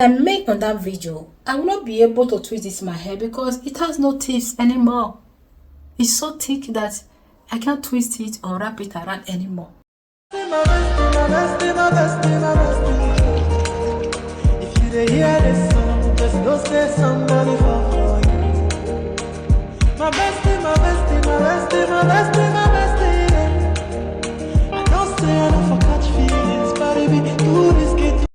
I make on that video, I will not be able to twist this in my hair because it has no tips anymore. It's so thick that I can't twist it or wrap it around anymore. If you hear this song, just go say somebody for you. My bestie, my bestie, my bestie, my bestie, my bestie. I don't say I don't for catch feelings, but if you do this, get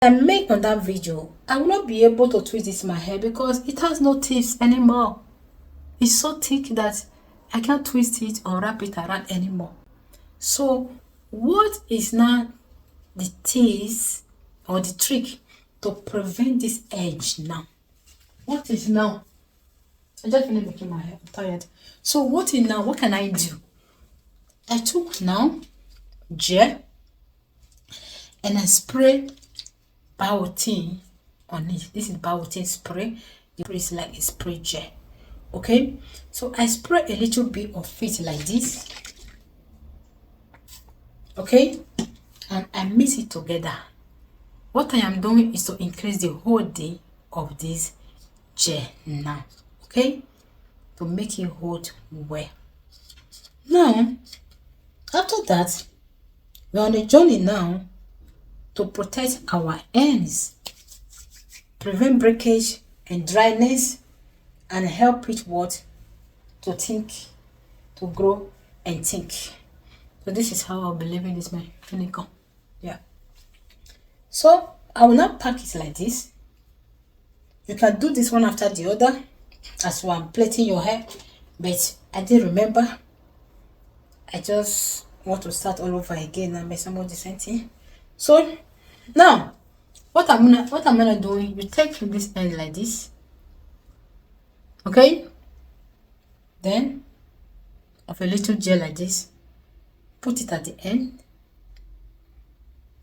I make on that video, I will not be able to twist this in my hair because it has no tips anymore. It's so thick that I can't twist it or wrap it around anymore. So what is now the tips or the trick to prevent this edge now? What is now? I just finished making my hair. I'm tired. So what is now? What can I do? I took now gel and I spray biotin on it. This is biotin spray. The spray is like a spray gel. Okay, so I spray a little bit of it like this. Okay, and I mix it together. What I am doing is to increase the hold of this gel now. Okay, to make it hold well. Now, after that, we are on a journey now to protect our ends, prevent breakage and dryness, and help it what to think, to grow and think. So this is how I'll be leaving this my clinical. Yeah. So I will not pack it like this. You can do this one after the other as I'm plaiting your hair, but I didn't remember. I just want to start all over again and make some more the same thing. So now what I'm gonna do, you take this end like this. Okay, then of a little gel like this, put it at the end,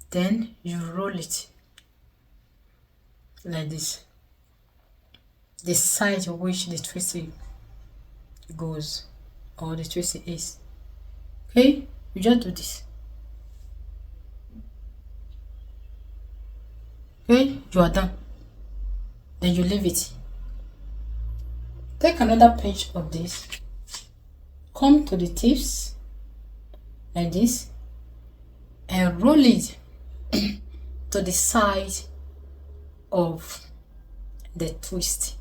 then you roll it like this, the side of which the twisting goes or the twisting is. Okay, you just do this. Okay, you are done. Then you leave it. Take another pinch of this, come to the tips like this and roll it to the side of the twist.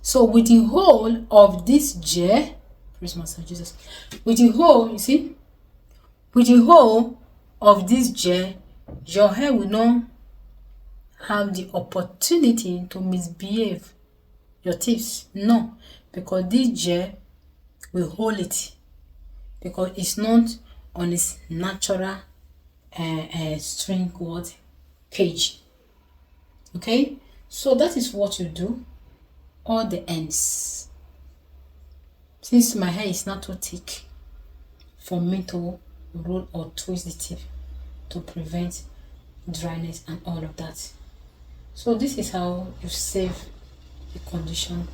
So with the whole of this gel, Christmas Jesus, with the whole, you see, with the whole of this gel, your hair will not have the opportunity to misbehave your tips. No, because this gel will hold it, because it's not on its natural string cord cage. Okay, so that is what you do all the ends. Since my hair is not too thick for me to roll or twist the tip to prevent dryness and all of that. So this is how you save the condition